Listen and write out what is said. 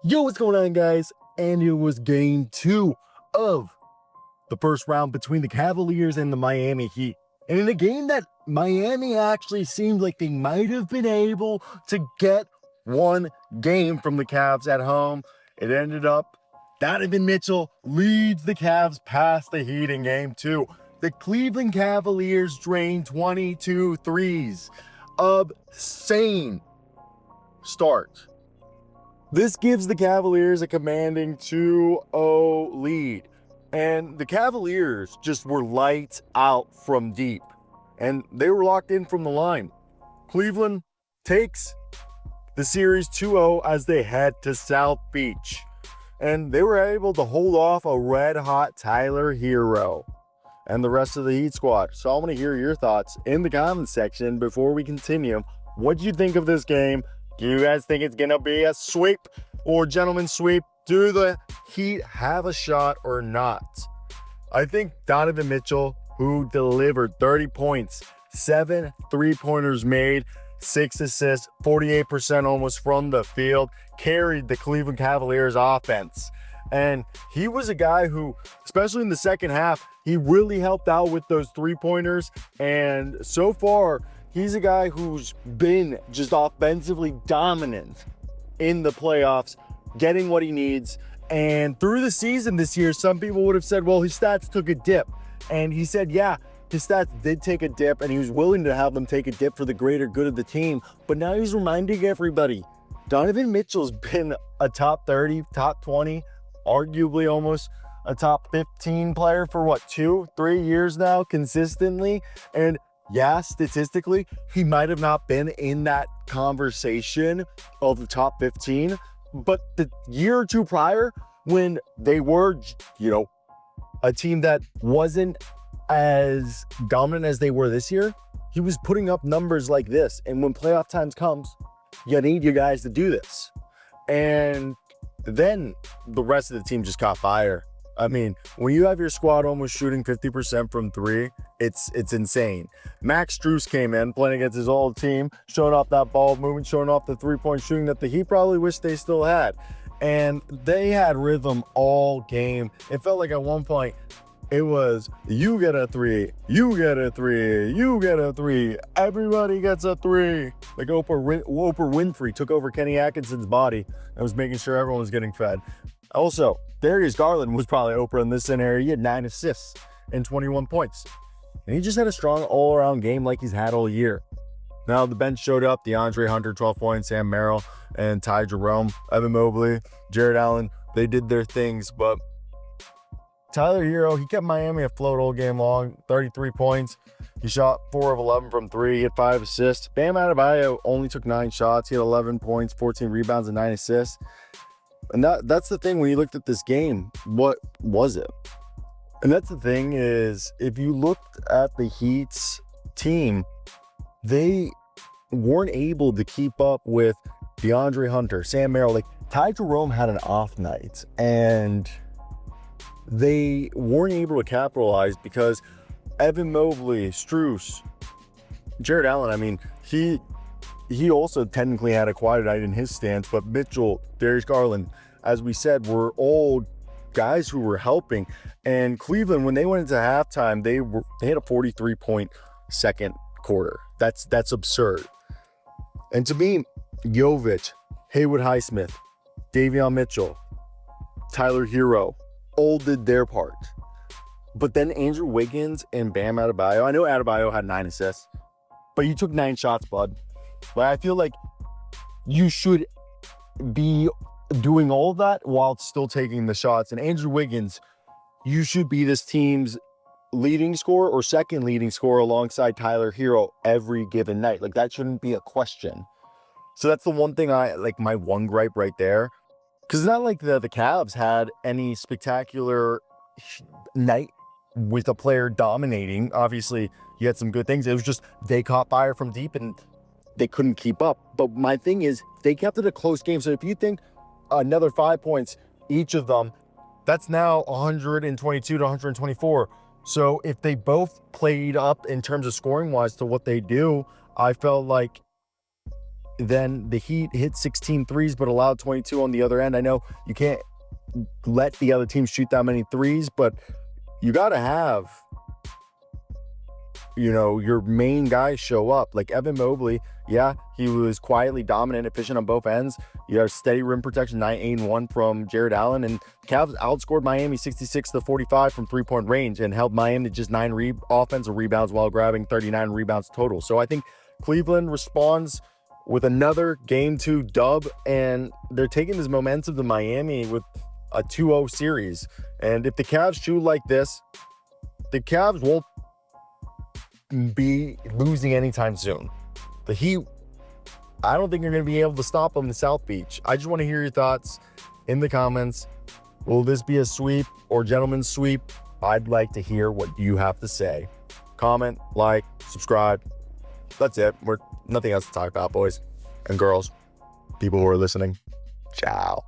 Yo, what's going on, guys? And it was game 2 of the first round between the Cavaliers and the Miami Heat. And in a game that Miami actually seemed like they might have been able to get one game from the Cavs at home, it ended up Donovan Mitchell leads the Cavs past the Heat in game 2. The Cleveland Cavaliers drained 22 threes. Obscene start. This gives the Cavaliers a commanding 2-0 lead. And the Cavaliers just were lights out from deep. And they were locked in from the line. Cleveland takes the series 2-0 as they head to South Beach. And they were able to hold off a red-hot Tyler Herro and the rest of the Heat squad. So I want to hear your thoughts in the comments section before we continue. What do you think of this game? Do you guys think it's going to be a sweep or gentleman's sweep? Do the Heat have a shot or not? I think Donovan Mitchell, who delivered 30 points, 7 three-pointers made, 6 assists, 48% almost from the field, carried the Cleveland Cavaliers offense. And he was a guy who, especially in the second half, he really helped out with those three-pointers. And so far, he's a guy who's been just offensively dominant in the playoffs, getting what he needs. And through the season this year, some people would have said, well, his stats took a dip. And he said, yeah, his stats did take a dip, and he was willing to have them take a dip for the greater good of the team. But now he's reminding everybody, Donovan Mitchell's been a top 30, top 20, arguably almost a top 15 player for what, 2-3 years now consistently. And yeah, statistically, he might have not been in that conversation of the top 15, but the year or two prior, when they were, a team that wasn't as dominant as they were this year, he was putting up numbers like this. And when playoff times comes, you need you guys to do this. And then the rest of the team just caught fire. I mean, when you have your squad almost shooting 50% from three, it's insane. Max Strus came in, playing against his old team, showing off that ball movement, showing off the three-point shooting that the Heat probably wish they still had. And they had rhythm all game. It felt like at one point, it was, you get a three, you get a three, you get a three, everybody gets a three. Like Oprah Winfrey took over Kenny Atkinson's body and was making sure everyone was getting fed. Also, Darius Garland was probably Oprah in this scenario. He had 9 assists and 21 points. And he just had a strong all-around game like he's had all year. Now, the bench showed up. DeAndre Hunter, 12 points. Sam Merrill and Ty Jerome. Evan Mobley, Jared Allen. They did their things. But Tyler Herro, he kept Miami afloat all game long. 33 points. He shot 4 of 11 from 3. He had 5 assists. Bam Adebayo only took 9 shots. He had 11 points, 14 rebounds, and 9 assists. And that's the thing when you looked at this game, what was it? And that's the thing is, if you looked at the Heat's team, they weren't able to keep up with DeAndre Hunter, Sam Merrill. Like, Ty Jerome had an off night, and they weren't able to capitalize because Evan Mobley, Strus, Jared Allen, I mean, he also technically had a quiet night in his stance, but Mitchell, Darius Garland, as we said, were all guys who were helping. And Cleveland, when they went into halftime, they had a 43-point second quarter. That's absurd. And to me, Jovic, Haywood Highsmith, Davion Mitchell, Tyler Herro, all did their part. But then Andrew Wiggins and Bam Adebayo, I know Adebayo had 9 assists, but you took 9 shots, bud. But I feel like you should be doing all of that while still taking the shots. And Andrew Wiggins, you should be this team's leading scorer or second leading scorer alongside Tyler Herro every given night. Like, that shouldn't be a question. So that's the one thing my one gripe right there. Because it's not like the Cavs had any spectacular night with a player dominating. Obviously, you had some good things. It was just they caught fire from deep and they couldn't keep up. But my thing is, they kept it a close game. So if you think another 5 points, each of them, that's now 122 to 124. So if they both played up in terms of scoring wise to what they do, I felt like then the Heat hit 16 threes, but allowed 22 on the other end. I know you can't let the other team shoot that many threes, but you got to have, your main guys show up. Like Evan Mobley, yeah, he was quietly dominant, efficient on both ends. You have steady rim protection, 9-8-1 from Jared Allen, and Cavs outscored Miami 66-45 from three-point range and held Miami to just 9 offensive rebounds while grabbing 39 rebounds total. So I think Cleveland responds with another Game 2 dub, and they're taking this momentum to Miami with a 2-0 series. And if the Cavs shoot like this, the Cavs won't be losing anytime soon. The Heat, I don't think you're going to be able to stop them in South Beach. I just want to hear your thoughts in the comments. Will this be a sweep or gentleman's sweep? I'd like to hear what you have to say. Comment, like, subscribe. That's it. We're nothing else to talk about, boys and girls, people who are listening. Ciao.